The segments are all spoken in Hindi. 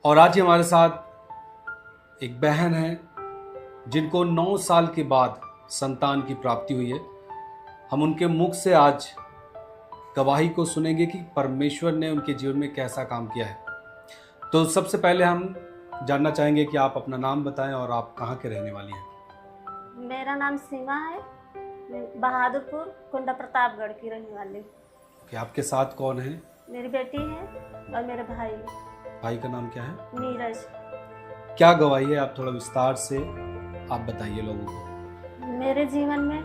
और आज ही हमारे साथ एक बहन है जिनको 9 साल के बाद संतान की प्राप्ति हुई है। हम उनके मुख से आज गवाही को सुनेंगे कि परमेश्वर ने उनके जीवन में कैसा काम किया है। तो सबसे पहले हम जानना चाहेंगे कि आप अपना नाम बताएं और आप कहाँ के रहने वाली हैं। मेरा नाम सीमा है, मैं बहादुरपुर कुंडा प्रतापगढ़ की रहने वाली। कि आपके साथ कौन है? मेरी बेटी है और मेरे भाई। भाई का नाम क्या है? नीरज। क्या गवाही है, आप थोड़ा विस्तार से आप बताइए लोगों को। मेरे जीवन में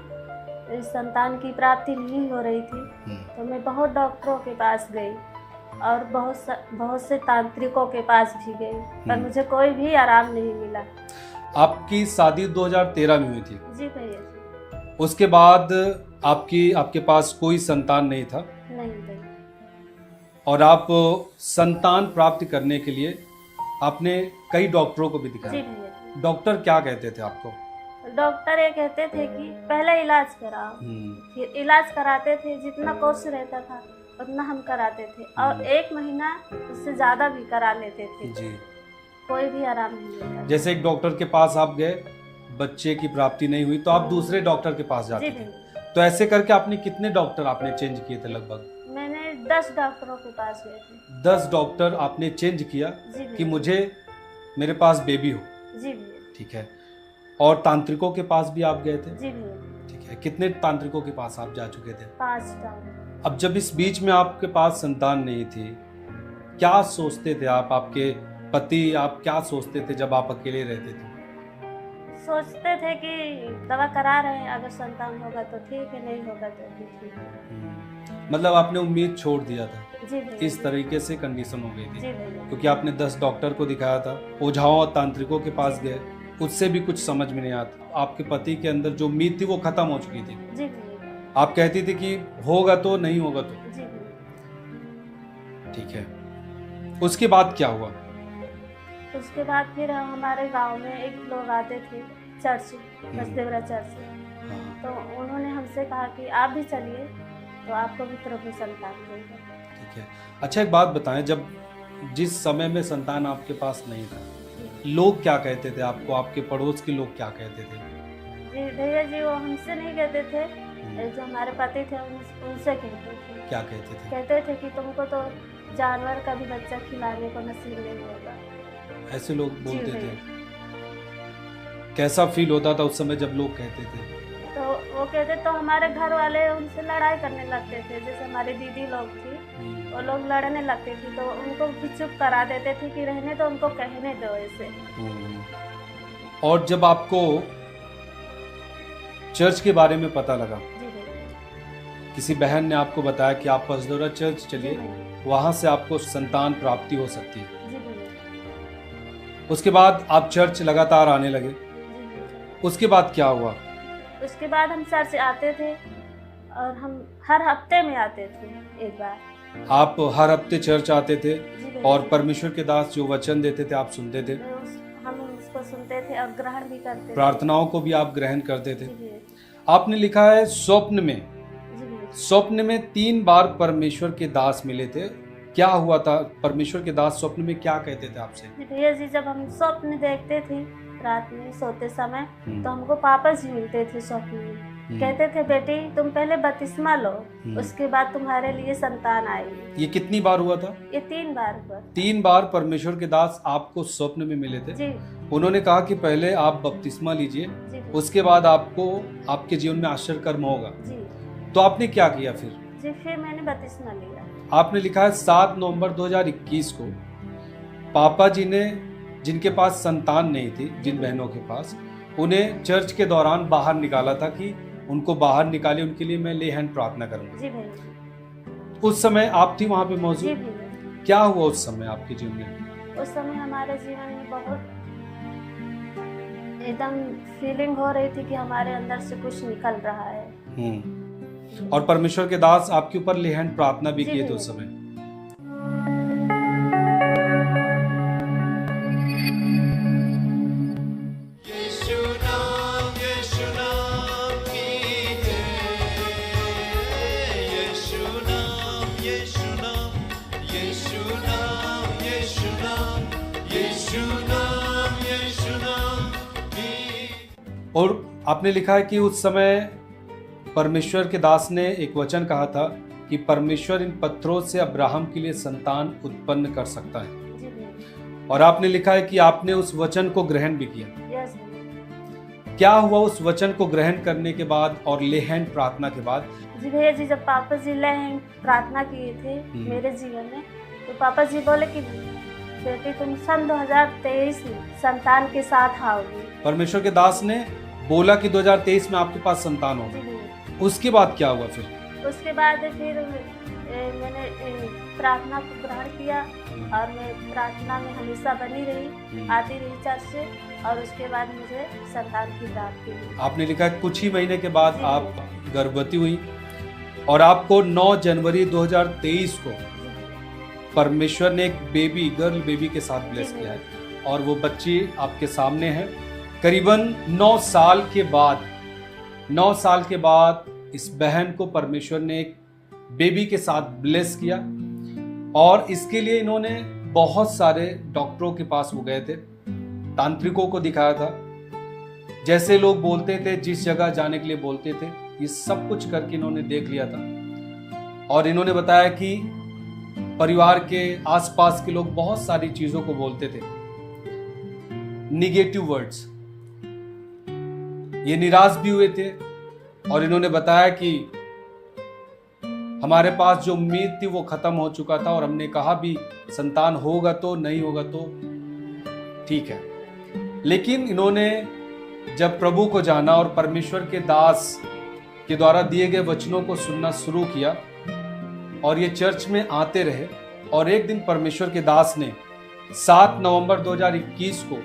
संतान की प्राप्ति नहीं हो रही थी, तो मैं बहुत डॉक्टरों के पास गई और बहुत से तांत्रिकों के पास भी गई, पर मुझे कोई भी आराम नहीं मिला। आपकी शादी 2013 में हुई थी? जी भैया। उसके बाद आपके पास कोई संतान नहीं था? नहीं भैया। और आप संतान प्राप्त करने के लिए आपने कई डॉक्टरों को भी जी दिखाया। भैया। डॉक्टर क्या कहते थे आपको? डॉक्टर ये कहते थे कि पहले इलाज कराओ, फिर इलाज कराते थे, जितना कोर्स रहता था उतना हम कराते थे और 1 महीना उससे ज्यादा भी करा लेते थे जी। कोई भी आराम नहीं मिलता। जैसे एक डॉक्टर के पास आप गए, बच्चे की प्राप्ति नहीं हुई तो आप दूसरे डॉक्टर के पास जाते थे। तो ऐसे करके आपने कितने डॉक्टर आपने चेंज किए थे? लगभग मैंने 10 डॉक्टरों के पास गए थे। 10 डॉक्टर आपने चेंज किया कि मुझे मेरे पास बेबी हो। जी भैया। ठीक है। और तांत्रिकों के पास भी आप गए थे? जी भैया। ठीक है। कितने तांत्रिकों के पास आप जा चुके थे? 5 डॉक्टर। अब जब इस बीच में आपके पास संतान नहीं थी, क्या सोचते थे आप, आपके पति, आप क्या सोचते थे जब आप अकेले रहते थे? सोचते थे कि दवा करा रहे हैं, अगर संतान होगा तो ठीक है, नहीं होगा तो भी ठीक है। मतलब आपने उम्मीद छोड़ दिया था? जी भैया। इस तरीके से कंडीशन हो गई थी? जी भैया। क्योंकि आपने 10 डॉक्टर को दिखाया था, ओझाओं और तांत्रिकों के पास गए, उससे भी कुछ समझ में नहीं आता। आपके पति के अंदर जो उम्मीद थी वो खत्म हो चुकी थी। जी भैया। आप कहती थी कि होगा तो, नहीं होगा तो। जी भैया। ठीक है। उसके बाद क्या हुआ? उसके बाद फिर हमारे गांव में एक लोग आते थे चर्च, बसदेवरा चर्च, तो उन्होंने हमसे कहा कि आप भी चलिए तो आपको भी प्रभु संतान देगा। ठीक है। अच्छा, एक बात बताएं, जब जिस समय में संतान आपके पास नहीं था, लोग क्या कहते थे आपको? आपके पड़ोस के लोग क्या कहते थे? जी भैया जी, वो हमसे नहीं कहते थे, जो हमारे पति थे उनसे कहते थे। क्या कहते थे? कहते थे कि तुमको तो जानवर का भी बच्चा खिलाने को नसीब नहीं होगा। ऐसे लोग बोलते थे? कैसा फील होता था उस समय जब लोग कहते थे? तो वो कहते तो हमारे घर वाले उनसे लड़ाई करने लगते थे। जैसे हमारी दीदी लोग थी, वो लोग लड़ने लगते थे तो उनको भी चुप करा देते थे कि रहने दो, उनको कहने दो ऐसे। और जब आपको चर्च के बारे में पता लगा, किसी बहन ने आपको बताया कि आप बसदेवरा चर्च चलिए, वहां से आपको संतान प्राप्ति हो सकती है, उसके बाद आप चर्च लगातार आने लगे, उसके बाद क्या हुआ? उसके बाद हम चर्च आते थे और हम हर हफ्ते में आते थे एक बार। आप हर हफ्ते चर्च आते थे और परमेश्वर के दास जो वचन देते थे आप सुनते थे? हम उसको सुनते थे और ग्रहण भी करते थे। प्रार्थनाओं को भी आप ग्रहण करते थे? आपने लिखा है स्वप्न में 3 बार परमेश्वर के दास मिले थे। क्या हुआ था? परमेश्वर के दास स्वप्न में क्या कहते थे आपसे? भैया जी, जब हम स्वप्न देखते थे रात में सोते समय, तो हमको पापा जी मिलते थे स्वप्न में। कहते थे बेटी तुम पहले बपतिस्मा लो, उसके बाद तुम्हारे लिए संतान आएगी। ये कितनी बार हुआ था? ये 3 बार हुआ। 3 बार परमेश्वर के दास आपको स्वप्न में मिले थे जी। उन्होंने कहा कि पहले आप बपतिस्मा लीजिए, उसके बाद आपको आपके जीवन में आश्चर्य कर्म होगा। जी। तो आपने क्या किया फिर? जी, फिर मैंने बपतिस्मा लिया। आपने लिखा है 7 नवंबर 2021 को पापा जी ने, जिनके पास संतान नहीं थी, जिन बहनों के पास, उन्हें चर्च के दौरान बाहर निकाला था कि उनको बाहर निकाले, उनके लिए मैं ले हैंड प्रार्थना करूंगा। जी भैया। उस समय आप थी वहां पे मौजूद? जी भैया। क्या हुआ उस समय आपके जीवन में? उस समय हमारे जीवन में बहुत एकदम फीलिंग हो रही थी कि हमारे अंदर से कुछ निकल रहा है। और परमेश्वर के दास आपके ऊपर ले हैंड प्रार्थना भी किए थे उस समय? और आपने लिखा है कि उस समय परमेश्वर के दास ने एक वचन कहा था कि परमेश्वर इन पत्थरों से अब्राहम के लिए संतान उत्पन्न कर सकता है, जी भैया। और आपने लिखा है कि आपने उस वचन को ग्रहण भी किया। यस भैया। क्या हुआ उस वचन को ग्रहण करने के बाद और ले हैंड प्रार्थना के बाद? जी भैया जी, जब पापा जी लैंड प्रार्थना किए थे मेरे जीवन में, तो पापा जी बोले कि बेटी तुम सन 2023 में संतान के साथ आओगी। परमेश्वर के दास ने बोला कि 2023 में आपके पास संतान जी होगा। भैया। उसके बाद क्या हुआ फिर? उसके बाद फिर मैंने प्रार्थना को ग्रहण किया और मैं प्रार्थना में हमेशा बनी रही, आती रही चर्च से, और उसके बाद मुझे संतान की प्राप्ति हुई। आपने लिखा है कुछ ही महीने के बाद आप गर्भवती हुई और आपको 9 जनवरी 2023 को परमेश्वर ने एक बेबी, गर्ल बेबी के साथ ब्लेस किया है, और वो बच्ची आपके सामने है। करीबन 9 साल के बाद इस बहन को परमेश्वर ने एक बेबी के साथ ब्लेस किया, और इसके लिए इन्होंने बहुत सारे डॉक्टरों के पास वो गए थे, तांत्रिकों को दिखाया था, जैसे लोग बोलते थे, जिस जगह जाने के लिए बोलते थे, ये सब कुछ करके इन्होंने देख लिया था। और इन्होंने बताया कि परिवार के आसपास के लोग बहुत सारी चीजों को बोलते थे, निगेटिव वर्ड्स। ये निराश भी हुए थे, और इन्होंने बताया कि हमारे पास जो उम्मीद थी वो खत्म हो चुका था, और हमने कहा भी संतान होगा तो, नहीं होगा तो ठीक है। लेकिन इन्होंने जब प्रभु को जाना और परमेश्वर के दास के द्वारा दिए गए वचनों को सुनना शुरू किया, और ये चर्च में आते रहे, और एक दिन परमेश्वर के दास ने 7 नवंबर 2021 को,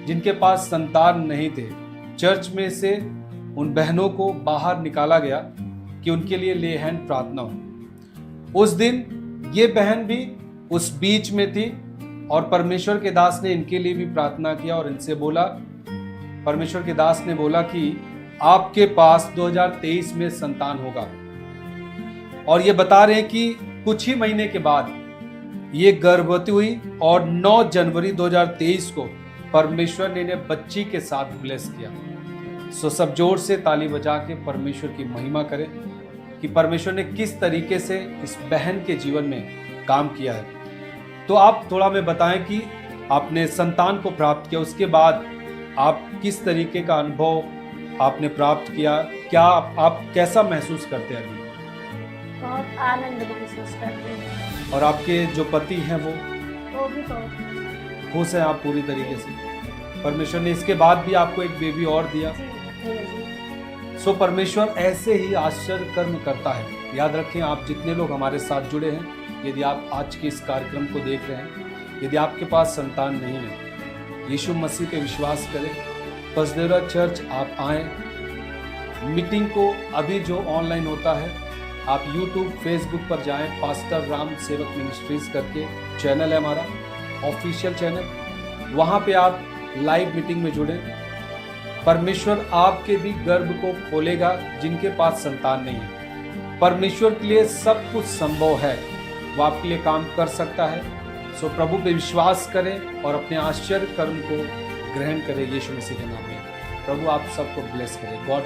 जिनके पास संतान नहीं थे, चर्च में से उन बहनों को बाहर निकाला गया कि उनके लिए ले हैंड प्रार्थना हो। उस दिन ये बहन भी उस बीच में थी, और परमेश्वर के दास ने इनके लिए भी प्रार्थना किया, और इनसे बोला, परमेश्वर के दास ने बोला कि आपके पास 2023 में संतान होगा। और ये बता रहे हैं कि कुछ ही महीने के बाद ये गर्भवती हुई, और 9 जनवरी 2023 को परमेश्वर ने इन्हें बच्ची के साथ ब्लेस किया। सो सब जोर से ताली बजा के परमेश्वर की महिमा करें कि परमेश्वर ने किस तरीके से इस बहन के जीवन में काम किया है। तो आप थोड़ा हमें बताएं कि आपने संतान को प्राप्त किया, उसके बाद आप किस तरीके का अनुभव आपने प्राप्त किया, क्या आप कैसा महसूस करते हैं अभी? बहुत आनंद महसूस करते हैं। और आपके जो पति हैं वो भी बहुत खुश हैं आप पूरी तरीके से? परमेश्वर ने इसके बाद भी आपको एक बेबी और दिया। सो परमेश्वर ऐसे ही आश्चर्य कर्म करता है। याद रखें, आप जितने लोग हमारे साथ जुड़े हैं, यदि आप आज के इस कार्यक्रम को देख रहे हैं, यदि आपके पास संतान नहीं है, यीशु मसीह पे विश्वास करें, पसदेवरा चर्च आप आएँ। मीटिंग को अभी जो ऑनलाइन होता है, आप यूट्यूब, फेसबुक पर जाएं, पास्टर राम सेवक मिनिस्ट्रीज करके चैनल है हमारा, ऑफिशियल चैनल, वहाँ पे आप लाइव मीटिंग में जुड़ें। परमेश्वर आपके भी गर्भ को खोलेगा जिनके पास संतान नहीं है। परमेश्वर के लिए सब कुछ संभव है, वो आपके लिए काम कर सकता है। सो प्रभु पे विश्वास करें और अपने आश्चर्य कर्म को ग्रहण करें यीशु मसीह के नाम में। प्रभु आप सबको ब्लेस करें। गॉड